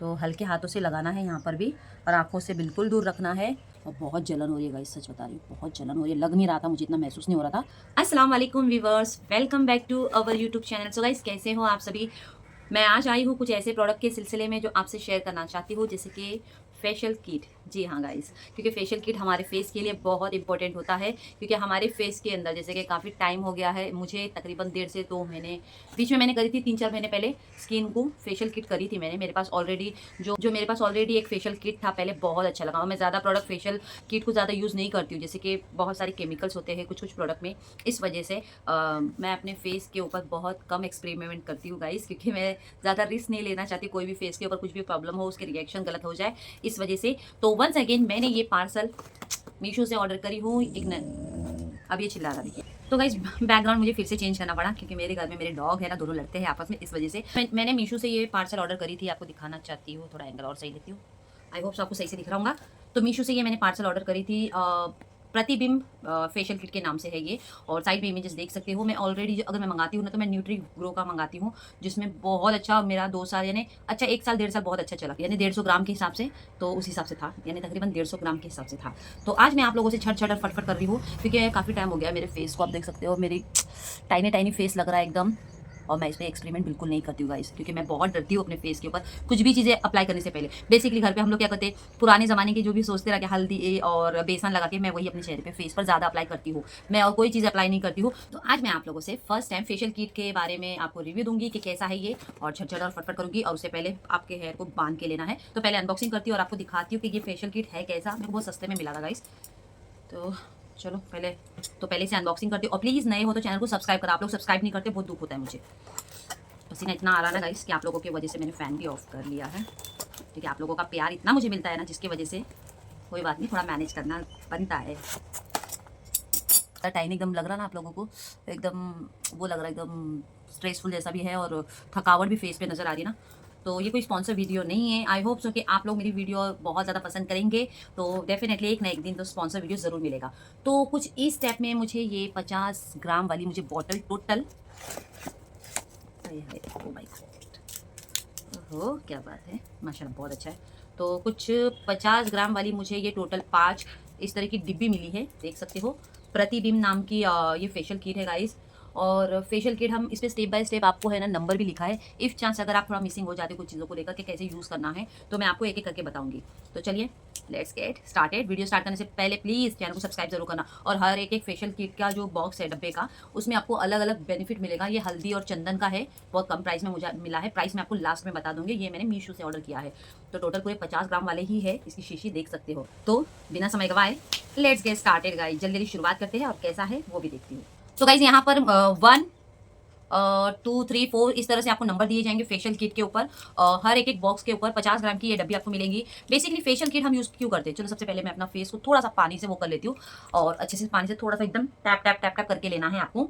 तो हल्के हाथों से लगाना है यहाँ पर भी, और आँखों से बिल्कुल दूर रखना है। और बहुत जलन हो रही है गाइस, सच बता रही हूँ, बहुत जलन हो रही है। लग नहीं रहा था, मुझे इतना महसूस नहीं हो रहा था। अस्सलाम वालेकुम viewers, welcome back to our YouTube channel. So guys, कैसे हो आप सभी? मैं आज आई हूँ कुछ ऐसे प्रोडक्ट के सिलसिले में जो आपसे शेयर करना चाहती हूँ, जैसे कि फेशियल किट। जी हाँ गाइस, क्योंकि फेशियल किट हमारे फेस के लिए बहुत इंपॉर्टेंट होता है, क्योंकि हमारे फेस के अंदर जैसे कि काफ़ी टाइम हो गया है, मुझे तकरीबन 1.5 से 2 महीने बीच में मैंने करी थी, 3-4 महीने पहले स्किन को फेशियल किट करी थी मैंने। मेरे पास ऑलरेडी जो मेरे पास ऑलरेडी एक फेशियल किट था पहले, बहुत अच्छा लगा। और मैं ज़्यादा प्रोडक्ट फेशियल किट को ज़्यादा यूज़ नहीं करती हूँ, जैसे कि बहुत सारे केमिकल्स होते हैं कुछ कुछ प्रोडक्ट में। इस वजह से मैं अपने फेस के ऊपर बहुत कम एक्सपेरिमेंट करती हूँ गाइस, क्योंकि मैं ज़्यादा रिस्क नहीं लेना चाहती, कोई भी फेस के ऊपर कुछ भी प्रॉब्लम हो, उसके रिएक्शन गलत हो जाए, इस वजह से। तो वंस अगेन मैंने ये पार्सल मीशो से ऑर्डर करी हूँ। अब ये चिल्ला रहा देखिए। तो गाइस, बैकग्राउंड मुझे फिर से चेंज करना पड़ा, क्योंकि मेरे घर में मेरे डॉग है ना, दोनों लड़ते हैं आपस में, इस वजह से। मैंने मीशो से ये पार्सल ऑर्डर करी थी, आपको दिखाना चाहती हूँ, थोड़ा एंगल और सही लेती हूँ। आई होप आपको सही से दिख रहा होगा। तो मीशो से ये मैंने पार्सल ऑर्डर करी थी, प्रतिबिंब फेशियल किट के नाम से है ये। और साइड में इमेजेस देख सकते हो। मैं ऑलरेडी अगर मैं मंगाती हूँ ना, तो मैं न्यूट्री ग्रो का मंगाती हूँ, जिसमें बहुत अच्छा मेरा 2 साल यानी अच्छा 1 साल 1.5 साल बहुत अच्छा चला, यानी 150 ग्राम के हिसाब से। तो उस हिसाब से था, यानी तकरीबन 150 ग्राम के हिसाब से था। तो आज मैं आप लोगों से छट छट और फटफट कर रही हूँ, क्योंकि काफ़ी टाइम हो गया मेरे फेस को, आप देख सकते हो मेरी टाइनी टाइनी फेस लग रहा है एकदम। और मैं इसमें एक्सपेरिमेंट बिल्कुल नहीं करती हूँ गाइस, क्योंकि मैं बहुत डरती हूँ अपने फेस के ऊपर कुछ भी चीज़ें अप्लाई करने से पहले। बेसिकली घर पे हम लोग क्या करते हैं, पुराने ज़माने के जो भी सोचते रहा कि हल्दी और बेसन लगा के मैं वही अपने चेहरे पे फेस पर ज़्यादा अप्लाई करती हूँ, मैं और कोई चीज़ अप्लाई नहीं करती हूँ। तो आज मैं आप लोगों से फर्स्ट टाइम फेशियल किट के बारे में आपको रिव्यू दूंगी कि कैसा है ये, और झटझट और फटफट करूँगी। और उससे पहले आपके हेयर को बांध के लेना है, तो पहले अनबॉक्सिंग करती हूँ और आपको दिखाती हूँ कि ये फेशियल किट है कैसा। मेरे को बहुत सस्ते में मिला था गाइस। तो चलो पहले से अनबॉक्सिंग करती हूँ। और प्लीज़ नए हो तो चैनल को सब्सक्राइब करो, आप लोग सब्सक्राइब नहीं करते, बहुत दुख होता है मुझे। पसीना इतना आ रहा ना गाइस कि आप लोगों की वजह से मैंने फ़ैन भी ऑफ कर लिया है, ठीक है। आप लोगों का प्यार इतना मुझे मिलता है ना, जिसकी वजह से कोई बात नहीं, थोड़ा मैनेज करना बनता है। टाइम एकदम लग रहा ना आप लोगों को, एकदम वो लग रहा है, एकदम स्ट्रेसफुल जैसा भी है, और थकावट भी फेस पे नज़र आ रही है ना। तो ये कोई स्पॉन्सर वीडियो नहीं है। आई होप सो कि आप लोग मेरी वीडियो बहुत ज़्यादा पसंद करेंगे, तो डेफिनेटली एक ना एक दिन तो स्पॉन्सर वीडियो ज़रूर मिलेगा। तो कुछ इस स्टेप में मुझे ये 50 ग्राम वाली मुझे bottle total, oh my God, ओहो क्या बात है, माशाल्लाह बहुत अच्छा है। तो कुछ 50 ग्राम वाली मुझे ये टोटल 5 इस तरह की डिब्बी मिली है, देख सकते हो। प्रतिबिंब नाम की ये फेशियल किट है गाइस। और फेशियल किट हम इस पे स्टेप बाय स्टेप, आपको है ना नंबर भी लिखा है, इफ़ चांस अगर आप थोड़ा मिसिंग हो जाते कुछ चीज़ों को लेकर के कैसे यूज़ करना है, तो मैं आपको एक एक करके बताऊंगी। तो चलिए let's get started. Video start करने से पहले प्लीज़ चैनल को सब्सक्राइब जरूर करना। और हर एक फेशियल किट का जो बॉक्स है डब्बे का, उसमें आपको अलग अलग बेनिफिट मिलेगा। ये हल्दी और चंदन का है, बहुत कम प्राइस में मुझे मिला है, प्राइस मैं आपको लास्ट में बता दूंगी। ये मैंने मीशो से ऑर्डर किया है। तो टोटल पूरे 50 ग्राम वाले ही है, इसकी शीशी देख सकते हो। तो बिना समय गवाए लेट्स गेट स्टार्टेड गाइस, जल्दी जल्दी शुरुआत करते हैं और कैसा है वो भी देखती हूँ। तो गाइस यहाँ पर 1 2 3 4 इस तरह से आपको नंबर दिए जाएंगे फेशियल किट के ऊपर। हर एक एक बॉक्स के ऊपर 50 ग्राम की ये डब्बी आपको मिलेंगी। बेसिकली फेशियल किट हम यूज़ क्यों करते हैं, चलो सबसे पहले मैं अपना फेस को थोड़ा सा पानी से वो कर लेती हूँ, और अच्छे से पानी से थोड़ा सा एकदम टैप टैप टैप टैप करके लेना है आपको।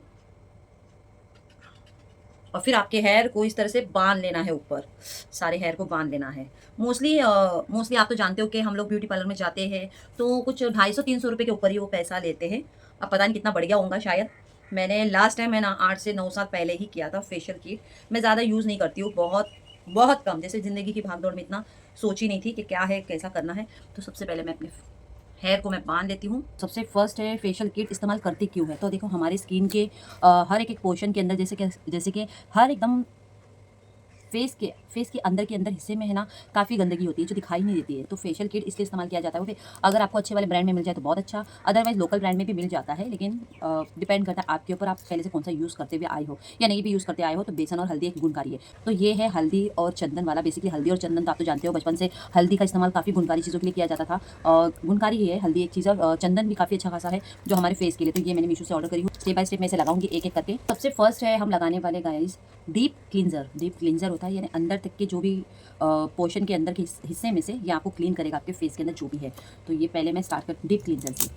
और फिर आपके हेयर को इस तरह से बांध लेना है, ऊपर सारे हेयर को बांध लेना है। मोस्टली आप तो जानते हो कि हम लोग ब्यूटी पार्लर में जाते हैं तो कुछ 250-300 रुपये के ऊपर ही वो पैसा लेते हैं। अब पता नहीं कितना बढ़ गया होगा शायद। मैंने लास्ट टाइम है ना 8 से 9 साल पहले ही किया था फेशियल किट। मैं ज़्यादा यूज़ नहीं करती हूँ, बहुत बहुत कम, जैसे ज़िंदगी की भागदौड़ में इतना सोची नहीं थी कि क्या है कैसा करना है। तो सबसे पहले मैं अपने हेयर को मैं बांध लेती हूँ। सबसे फर्स्ट है फेशियल किट इस्तेमाल करती क्यों है, तो देखो हमारे स्किन के हर एक एक पोर्शन के अंदर जैसे कि हर एकदम फेस के अंदर हिस्से में है ना काफ़ी गंदगी होती है जो दिखाई नहीं देती है। तो फेशियल किट इसलिए इस्तेमाल किया जाता है। ओके, अगर आपको अच्छे वाले ब्रांड में मिल जाए तो बहुत अच्छा, अदरवाइज लोकल ब्रांड में भी मिल जाता है, लेकिन डिपेंड करता है आपके ऊपर, आप पहले से कौन सा यूज़ करते हुए आए हो या नहीं भी यूज़ करते आए हो। तो बेसन और हल्दी एक गुणकारी है। तो ये है हल्दी और चंदन वाला। बेसिकली हल्दी और चंदन तो आप तो जानते हो, बचपन से हल्दी का इस्तेमाल काफ़ी गुणकारी चीज़ों के लिए किया जाता था, और गुणकारी ही है हल्दी एक चीज़, और चंदन भी काफ़ी अच्छा खासा है जो हमारे फेस के लिए। तो ये मैंने मीशो से ऑर्डर करी हूँ। स्टेप बाय स्टेप मैं इसे लगाऊंगी एक एक करके। सबसे फर्स्ट है हम लगाने वाले guys deep cleanser. Deep cleanser होता है यानी अंदर तक के जो भी पोर्शन के अंदर के हिस्से में से ये आपको क्लीन करेगा, आपके फेस के अंदर जो भी है। तो ये पहले मैं स्टार्ट कर डीप क्लींजर से।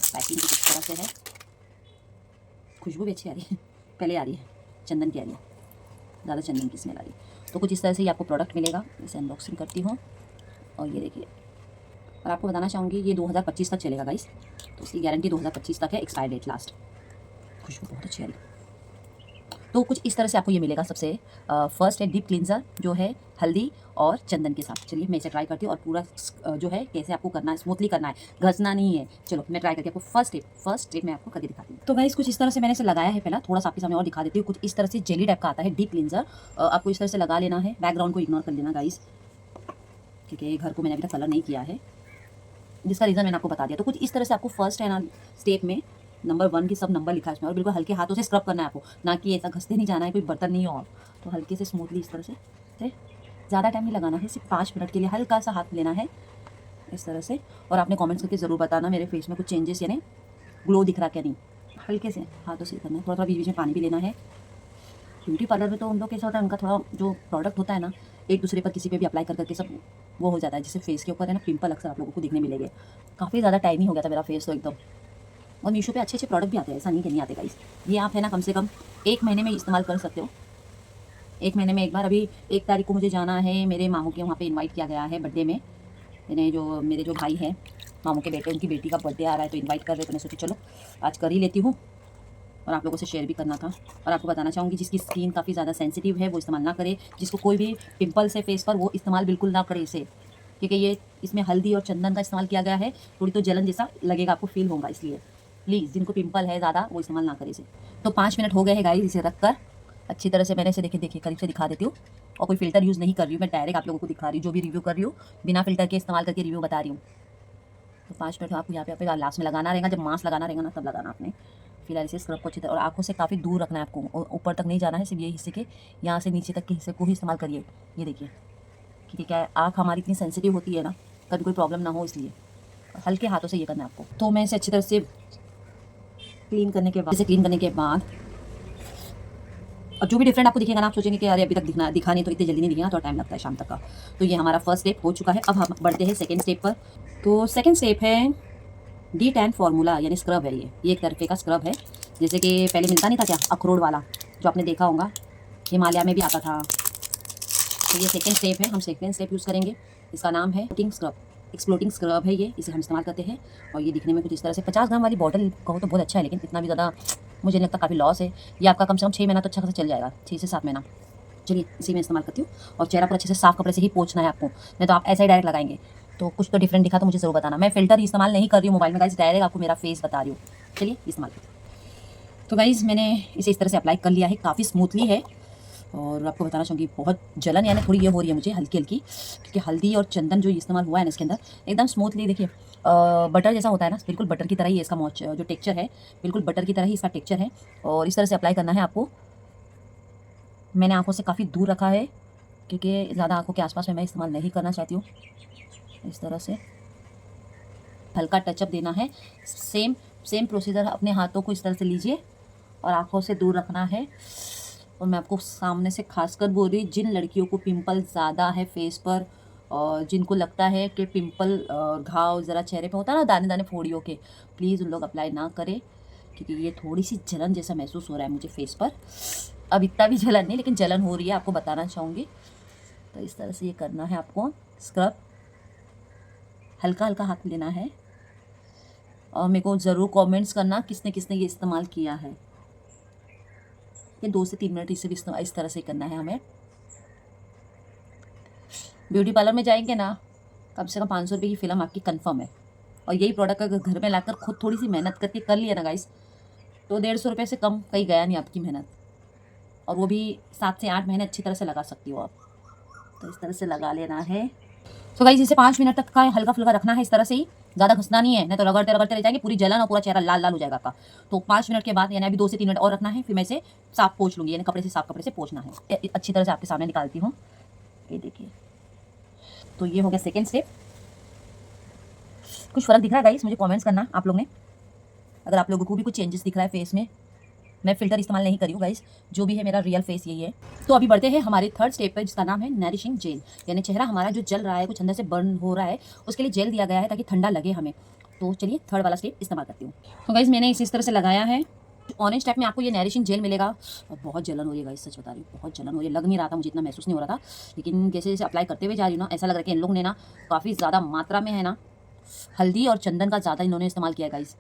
पैकिंग कुछ इस तरह से है, खुशबू भी अच्छी आ रही है, पहले आ रही है चंदन की आ रही है, ज़्यादा चंदन की स्मेल आ रही है। तो कुछ इस तरह से ये आपको प्रोडक्ट मिलेगा। इसे अनबॉक्सिंग करती हूँ और ये देखिए। और आपको बताना चाहूँगी ये 2025 तक चलेगा गाइस, तो इसकी गारंटी 2025 तक है, एक्सपायर डेट लास्ट। खुशबू बहुत अच्छी आ रही है। तो कुछ इस तरह से आपको ये मिलेगा। सबसे फर्स्ट है डीप क्लींजर जो है हल्दी और चंदन के साथ। चलिए मैं इसे ट्राई करती हूँ और पूरा जो है कैसे आपको करना है, स्मूथली करना है, घसना नहीं है। चलो मैं ट्राई करके आपको फर्स्ट स्टेप मैं आपको करके दिखाती हूँ। तो गाइस कुछ इस तरह से मैंने इसे लगाया है। पहला थोड़ा सा आपके सामने और दिखा देती हूँ। कुछ इस तरह से जेली टाइप का आता है डीप क्लींजर। आपको इस तरह से लगा लेना है। बैकग्राउंड को इग्नोर कर लेना गाइस, क्योंकि घर को मैंने अभी तक कलर नहीं किया है, जिसका रीज़न मैंने आपको बता दिया। तो कुछ इस तरह से आपको फर्स्ट है ना स्टेप में नंबर 1 की सब नंबर लिखा है इसमें, और बिल्कुल हल्के हाथों से स्क्रब करना है आपको, ना कि ऐसा घसते नहीं जाना है, कोई बर्तन नहीं हो आप। तो हल्के से स्मूथली इस तरह से, ठीक, ज़्यादा टाइम नहीं लगाना है, सिर्फ 5 मिनट के लिए हल्का सा हाथ लेना है इस तरह से। और आपने कमेंट्स करके ज़रूर बताना मेरे फेस में कुछ चेंजेस यानी ग्लो दिख रहा क्या नहीं। हल्के से हाथों से करना है, थोड़ा थोड़ा बीच बीच में पानी भी लेना है। ब्यूटी पार्लर में तो उन लोग कैसा होता है, उनका थोड़ा जो प्रोडक्ट होता है ना, एक दूसरे पर किसी पे भी अप्लाई कर करके सब वो हो जाता है, जिससे फेस के ऊपर है ना पिंपल अक्सर आप लोगों को दिखने मिलेंगे। काफ़ी ज़्यादा टाइम ही हो गया था मेरा फेस तो एकदम। और मीशो पे अच्छे अच्छे प्रोडक्ट भी आते हैं, ऐसा नहीं कि नहीं आते गाइस। ये आप है ना कम से कम 1 महीने में इस्तेमाल कर सकते हो। 1 महीने में एक बार। अभी 1 तारीख को मुझे जाना है, मेरे मामू के वहाँ पे इनवाइट किया गया है बर्थडे में। मेरे जो भाई हैं मामू के बेटे, उनकी बेटी का बर्थडे आ रहा है, तो इनवाइट कर रहे, तो मैं सोची चलो आज कर ही लेती हूँ। और आप लोगों से शेयर भी करना था। और आपको बताना चाहूँगी जिसकी स्किन काफ़ी ज़्यादा सेंसिटिव है वो इस्तेमाल ना करे। जिसको कोई भी पिंपल्स है फेस पर वो इस्तेमाल बिल्कुल ना करे इसे, क्योंकि ये इसमें हल्दी और चंदन का इस्तेमाल किया गया है। थोड़ी तो जलन जैसा लगेगा आपको, फील होगा, इसलिए प्लीज़ जिनको पिंपल है ज़्यादा वो इस्तेमाल ना करें इसे। तो 5 मिनट हो गए हैं गाइस, इसे रख कर अच्छी तरह से मैंने इसे देखिए करीब से दिखा देती हूँ। और कोई फिल्टर यूज़ नहीं कर रही हूँ, मैं डायरेक्ट आप लोगों को दिखा रही हूँ, जो भी रिव्यू कर रही हूँ बिना फिल्टर के इस्तेमाल करके रिव्यू बता रही हूँ। तो 5 मिनट आपको यहाँ पे लास्ट में लगाना रहेगा, जब मास्क लगाना रहेगा ना तब लगाना आपने। फिलहाल इसे स्क्रब को अच्छी तरह और आंखों से काफ़ी दूर रखना है आपको, ऊपर तक नहीं जाना है, सिर्फ ये हिस्से के यहाँ से नीचे तक के हिस्से को ही इस्तेमाल करिए। ये देखिए, क्योंकि क्या है आँख हमारी इतनी सेंसिटिव होती है ना, कभी कोई प्रॉब्लम ना हो, इसलिए हल्के हाथों से ये करना है आपको। तो मैं इसे अच्छी तरह से क्लीन करने के बाद और जो भी डिफरेंट आपको दिखेगा ना, आप सोचेंगे कि अरे अभी तक दिखा नहीं, तो इतनी जल्दी नहीं दिखेगा, थोड़ा टाइम लगता है शाम तक का। तो ये हमारा फर्स्ट स्टेप हो चुका है। अब हम बढ़ते हैं सेकेंड स्टेप पर। तो सेकेंड स्टेप है D10 फार्मूला यानी स्क्रब है। ये एक तरह का स्क्रब है, जैसे कि पहले मिलता नहीं था क्या अखरोट वाला, जो आपने देखा होगा हिमालय में भी आता था। तो ये सेकंड स्टेप है, हम सेकंड स्टेप यूज़ करेंगे। इसका नाम है एक्सप्लोटिंग स्क्रब है ये, इसे हम इस्तेमाल करते हैं। और ये दिखने में कुछ इस तरह से 50 ग्राम वाली बॉटल कहो तो बहुत अच्छा है, लेकिन इतना भी ज़्यादा मुझे नहीं लगता, काफ़ी लॉस है। ये आपका कम से कम 6 महीना तो अच्छा खासा चल जाएगा, 6 से 7 महीना। चलिए इसी में इस्तेमाल करती हूँ। और चेहरा पर अच्छे से साफ कपड़े से ही पोंछना है आपको, नहीं तो आप ऐसा ही डायरेक्ट लगाएंगे। तो कुछ तो डिफरेंट दिखा तो मुझे ज़रूर बताना। मैं फिल्टर इस्तेमाल नहीं कर रही हूँ मोबाइल में गाइस, डायरेक्ट आपको मेरा फेस बता रही हूँ। चलिए इस्तेमाल करते हैं। तो गाइस मैंने इसे इस तरह से अप्लाई कर लिया है, काफ़ी स्मूथली है। और आपको बताना चाहूँगी बहुत जलन यानी थोड़ी ये हो रही है मुझे हल्की हल्की, क्योंकि हल्दी और चंदन जो इस्तेमाल हुआ है ना इसके अंदर, एकदम स्मूथली देखिए बटर जैसा होता है ना, बिल्कुल बटर की तरह ही इसका जो टेक्चर है, बिल्कुल बटर की तरह ही इसका टेक्चर है। और इस तरह से अप्लाई करना है आपको। मैंने आंखों से काफ़ी दूर रखा है, क्योंकि ज़्यादा आंखों के आसपास में मैं इस्तेमाल नहीं करना चाहती हूँ। इस तरह से हल्का टचअप देना है। सेम प्रोसीजर अपने हाथों को इस तरह से लीजिए और आंखों से दूर रखना है। और मैं आपको सामने से खासकर बोल रही, जिन लड़कियों को पिंपल ज़्यादा है फेस पर, और जिनको लगता है कि पिंपल घाव ज़रा चेहरे पे होता है ना दाने दाने फोड़ियों के, प्लीज़ उन लोग अप्लाई ना करें, क्योंकि ये थोड़ी सी जलन जैसा महसूस हो रहा है मुझे फेस पर। अब इतना भी जलन नहीं, लेकिन जलन हो रही है, आपको बताना चाहूँगी। तो इस तरह से ये करना है आपको स्क्रब, हल्का हल्का हाथ लेना है। और मेरे को ज़रूर कमेंट्स करना किसने किसने ये इस्तेमाल किया है। ये 2 से 3 मिनट इसे भी इस तरह से करना है हमें। ब्यूटी पार्लर में जाएंगे ना, कम से कम 500 रुपये की फ़िल्म आपकी कंफर्म है। और यही प्रोडक्ट अगर घर में लाकर खुद थोड़ी सी मेहनत करके कर लिया ना गाइस, तो 150 रुपये से कम कहीं गया नहीं आपकी मेहनत। और वो भी 7 से 8 महीने अच्छी तरह से लगा सकती हो आप। तो इस तरह से लगा लेना है। तो गाइस इसे 5 मिनट तक का हल्का फुल्का रखना है, इस तरह से ही, ज़्यादा घसना नहीं है, नहीं तो रगड़ते रगड़ते रह जाएंगे, पूरी जलन और पूरा चेहरा लाल लाल हो जाएगा आपका। तो 5 मिनट के बाद यानी अभी 2 से 3 मिनट और रखना है, फिर मैं इसे साफ पोंछ लूँगी, यानी कपड़े से साफ कपड़े से पोंछना है। अच्छी तरह से आपके सामने निकालती हूँ, ये देखिए। तो ये हो गया सेकेंड स्टेप। कुछ फ़र्क दिख रहा है गाइस, मुझे कमेंट्स करना आप लोग ने, अगर आप लोगों को भी कुछ चेंजेस दिख रहा है फेस में। मैं फ़िल्टर इस्तेमाल नहीं करी हूँ गाइस, जो भी है मेरा रियल फेस यही है। तो अभी बढ़ते हैं हमारे थर्ड स्टेप पर, जिसका नाम है नरिशिंग जेल, यानी चेहरा हमारा जो जल रहा है, कुछ अंदर से बर्न हो रहा है, उसके लिए जेल दिया गया है ताकि ठंडा लगे हमें। तो चलिए थर्ड वाला स्टेप इस्तेमाल करती हूँ। तो गाइस मैंने इस तरह से लगाया है, ऑरेंज टाइप में आपको ये नरिशिंग जेल मिलेगा। और बहुत जलन हो रही है गाइस, सच बता रही हूँ, बहुत जलन हो रही है। लग नहीं रहा था मुझे, इतना महसूस नहीं हो रहा था, लेकिन जैसे जैसे अप्लाई करते हुए जा रही हूँ ना, ऐसा लग रहा है कि इन लोगों ने ना काफ़ी ज़्यादा मात्रा में है ना हल्दी और चंदन का ज़्यादा इन्होंने इस्तेमाल किया है गाइस।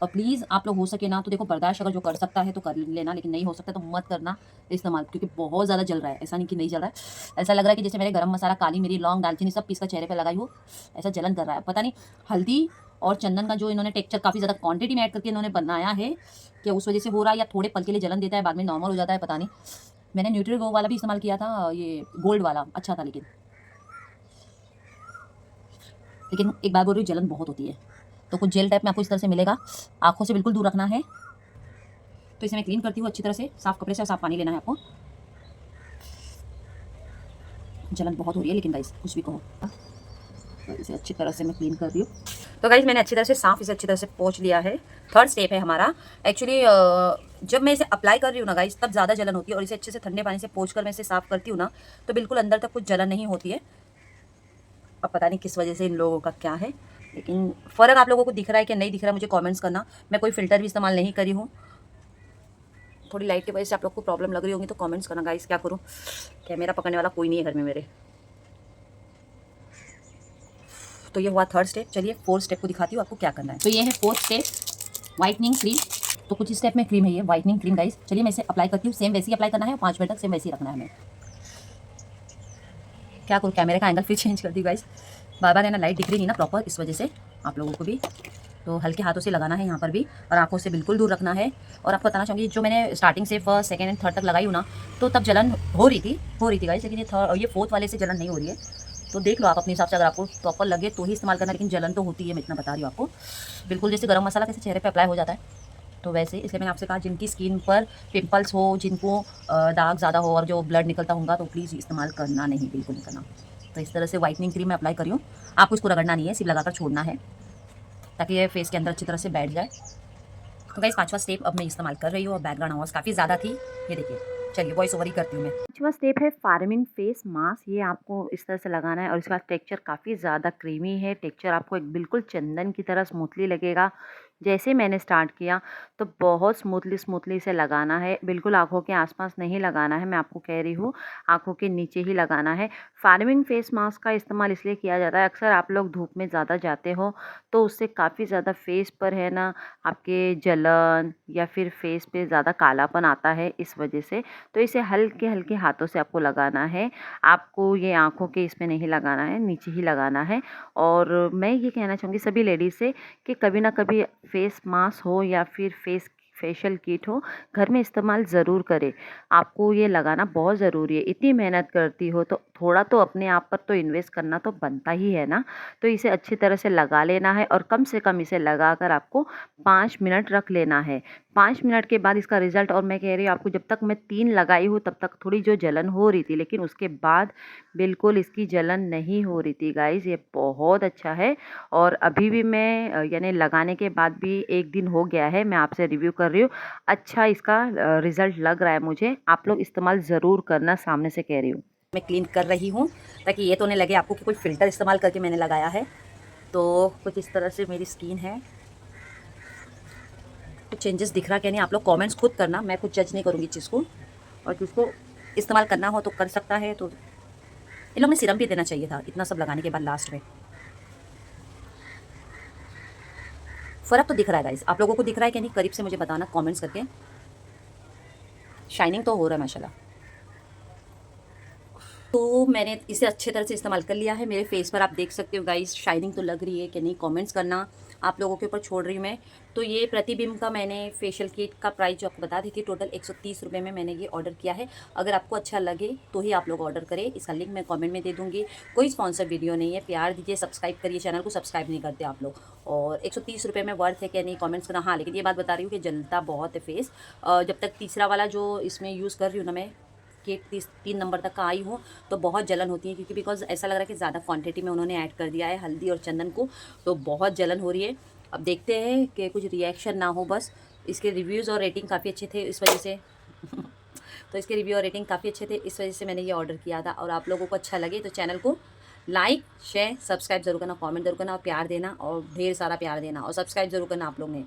और प्लीज़ आप लोग हो सके ना तो देखो, बर्दाश्त अगर जो कर सकता है तो कर लेना, लेकिन नहीं हो सकता तो मत करना इस्तेमाल, क्योंकि बहुत ज़्यादा जल रहा है। ऐसा नहीं कि नहीं जल रहा है, ऐसा लग रहा है कि जैसे मेरे गरम मसाला, काली मिरी, लौंग, दालचीनी सब पीस कर चेहरे पे लगाई हो, ऐसा जलन कर रहा है। पता नहीं हल्दी और चंदन का जो इन्होंने टेक्सचर काफ़ी ज़्यादा क्वांटिटी में ऐड करके इन्होंने बनाया है, कि उस वजह से हो रहा है, या थोड़े पल के लिए जलन देता है, बाद में नॉर्मल हो जाता है, पता नहीं। मैंने न्यूट्रीग्लो वाला भी इस्तेमाल किया था, ये गोल्ड वाला अच्छा था, लेकिन एक बार बोल रही हूँ, जलन बहुत होती है। तो कुछ जेल टाइप में आपको इस तरह से मिलेगा, आँखों से बिल्कुल दूर रखना है। तो इसे मैं क्लीन करती हूँ अच्छी तरह से, साफ कपड़े से, और साफ पानी लेना है आपको। जलन बहुत हो रही है लेकिन गाइस कुछ भी कहो, तो इसे अच्छी तरह से मैं क्लीन कर रही हूँ। तो गाइस मैंने अच्छी तरह से साफ, इसे अच्छी तरह से पोंछ लिया है। थर्ड स्टेप है हमारा। एक्चुअली जब मैं इसे अप्लाई कर रही हूँ ना गाइस, तब ज़्यादा जलन होती है, और इसे अच्छे से ठंडे पानी से पोंछ कर मैं इसे साफ करती हूँ ना, तो बिल्कुल अंदर तक कुछ जलन नहीं होती है। अब पता नहीं किस वजह से इन लोगों का क्या है, लेकिन फ़र्क आप लोगों को दिख रहा है कि नहीं दिख रहा है, मुझे कमेंट्स करना। मैं कोई फ़िल्टर भी इस्तेमाल नहीं करी हूँ। थोड़ी लाइट की वजह से आप लोग को प्रॉब्लम लग रही होगी तो कमेंट्स करना गाइस, क्या करूँ, कैमरा पकड़ने वाला कोई नहीं है घर में मेरे। तो ये हुआ थर्ड स्टेप। चलिए फोर्थ स्टेप को दिखाती हूँ आपको क्या करना है। तो ये है फोर्थ स्टेप, वाइटनिंग क्रीम। तो कुछ स्टेप में क्रीम है ये, वाइटनिंग क्रीम गाइस। चलिए मैं इसे अप्लाई करती हूँ। सेम वैसे ही अप्लाई करना है और 5 मिनट तक सेम वैसे ही रखना है हमें। क्या करूँ, कैमरे का एंगल फिर चेंज कर दी गाइस, बार बार है ना, लाइट दिख रही नहीं ना प्रॉपर, इस वजह से आप लोगों को भी। तो हल्के हाथों से लगाना है यहाँ पर भी, और आंखों से बिल्कुल दूर रखना है। और आपको बताना चाहूँगी, जो मैंने स्टार्टिंग से फर्स्ट, सेकंड एंड थर्ड तक लगाई हूँ ना, तो तब जलन हो रही थी गाइस, लेकिन ये फोर्थ वाले से जलन नहीं हो रही है। तो देख लो आप अपने हिसाब से, अगर आपको प्रॉपर लगे तो ही इस्तेमाल करना, लेकिन जलन तो होती है, मैं इतना बता रही हूँ आपको। बिल्कुल जैसे गरम मसाला कैसे चेहरे पे अप्लाई हो जाता है, तो वैसे। इसलिए मैंने आपसे कहा, जिनकी स्किन पर पिंपल्स हो, जिनको दाग ज़्यादा हो और जो ब्लड निकलता होगा, तो प्लीज़ इस्तेमाल करना नहीं, बिल्कुल नहीं करना। तो इस तरह से वाइटनिंग क्रीम मैं अप्लाई करी हूँ। आपको इसको रगड़ना नहीं है, सिर्फ लगाकर छोड़ना है, ताकि ये फेस के अंदर अच्छी तरह से बैठ जाए। तो गाइस 5वां स्टेप अब मैं इस्तेमाल कर रही हूँ, और बैकग्राउंड आवाज़ काफ़ी ज़्यादा थी, ये देखिए। चलिए वॉइस ओवर ही करती हूँ मैं। 5वां स्टेप है फार्मिंग फेस मास्क। ये आपको इस तरह से लगाना है, और इसका टेक्सचर काफ़ी ज़्यादा क्रीमी है। टेक्सचर आपको एक बिल्कुल चंदन की तरह स्मूथली लगेगा। जैसे मैंने स्टार्ट किया तो बहुत स्मूथली इसे लगाना है, बिल्कुल आँखों के आसपास नहीं लगाना है, मैं आपको कह रही हूँ, आँखों के नीचे ही लगाना है। फार्मिंग फेस मास्क का इस्तेमाल इसलिए किया जाता है, अक्सर आप लोग धूप में ज़्यादा जाते हो, तो उससे काफ़ी ज़्यादा फेस पर है ना, आपके जलन या फिर फेस पे ज़्यादा कालापन आता है, इस वजह से। तो इसे हल्के हल्के हाथों से आपको लगाना है। आपको ये आँखों के इसमें नहीं लगाना है, नीचे ही लगाना है। और मैं ये कहना चाहूँगी सभी लेडीज़ से कि कभी ना कभी फेस मास्क हो या फिर फेशियल किट हो, घर में इस्तेमाल ज़रूर करें। आपको ये लगाना बहुत ज़रूरी है। इतनी मेहनत करती हो तो थोड़ा तो अपने आप पर तो इन्वेस्ट करना तो बनता ही है ना। तो इसे अच्छी तरह से लगा लेना है, और कम से कम इसे लगाकर आपको 5 मिनट रख लेना है। 5 मिनट के बाद इसका रिज़ल्ट, और मैं कह रही हूँ आपको, जब तक मैं 3 लगाई हूँ तब तक थोड़ी जो जलन हो रही थी, लेकिन उसके बाद बिल्कुल इसकी जलन नहीं हो रही थी गाइज़। ये बहुत अच्छा है। और अभी भी मैं यानी लगाने के बाद भी 1 दिन हो गया है, मैं आपसे रिव्यू कर रही हूँ। अच्छा इसका रिज़ल्ट लग रहा है मुझे। आप लोग इस्तेमाल ज़रूर करना, सामने से कह रही हूँ। मैं क्लीन कर रही हूँ, ताकि ये तो नहीं लगे आपको कि कोई फ़िल्टर इस्तेमाल करके मैंने लगाया है। तो कुछ इस तरह से मेरी स्किन है। कुछ चेंजेस दिख रहा क्या नहीं, आप लोग कमेंट्स खुद करना, मैं कुछ जज नहीं करूँगी चीज़ को। और जिसको इस्तेमाल करना हो तो कर सकता है। तो इन लोग ने सीरम भी देना चाहिए था इतना सब लगाने के बाद लास्ट में। फ़र्क तो दिख रहा है गाइस, आप लोगों को दिख रहा है कि नहीं, करीब से मुझे बताना कमेंट्स करके। शाइनिंग तो हो रहा है माशाल्लाह। तो मैंने इसे अच्छे तरह से इस्तेमाल कर लिया है। मेरे फेस पर आप देख सकते हो गाइस, शाइनिंग तो लग रही है कि नहीं, कमेंट्स करना, आप लोगों के ऊपर छोड़ रही हूँ मैं। तो ये प्रतिबिंब का मैंने फेशियल किट का प्राइस जो आपको बता दी थी, टोटल 130 रुपये में मैंने ये ऑर्डर किया है। अगर आपको अच्छा लगे तो ही आप लोग ऑर्डर करें, इसका लिंक मैं कमेंट में दे दूँगी। कोई स्पॉन्सर वीडियो नहीं है, प्यार दीजिए, सब्सक्राइब करिए, चैनल को सब्सक्राइब नहीं करते आप लोग। और 130 रुपये में वर्थ है कि नहीं, कमेंट्स करना। हाँ लेकिन ये बात बता रही हूँ कि जलता बहुत है फेस। जब तक तीसरा वाला जो इसमें यूज़ कर रही हूँ ना मैं, कि 3 नंबर तक का आई हूँ, तो बहुत जलन होती है, क्योंकि बिकॉज ऐसा लग रहा है कि ज़्यादा क्वांटिटी में उन्होंने ऐड कर दिया है हल्दी और चंदन को, तो बहुत जलन हो रही है। अब देखते हैं कि कुछ रिएक्शन ना हो बस। इसके रिव्यूज़ और रेटिंग काफ़ी अच्छे थे, इस वजह से तो इसके रिव्यू और रेटिंग काफ़ी अच्छे थे, इस वजह से मैंने ये ऑर्डर किया था। और आप लोगों को अच्छा लगे तो चैनल को लाइक शेयर सब्सक्राइब जरूर करना, कमेंट जरूर करना, और प्यार देना, और ढेर सारा प्यार देना, और सब्सक्राइब जरूर करना आप लोग ने।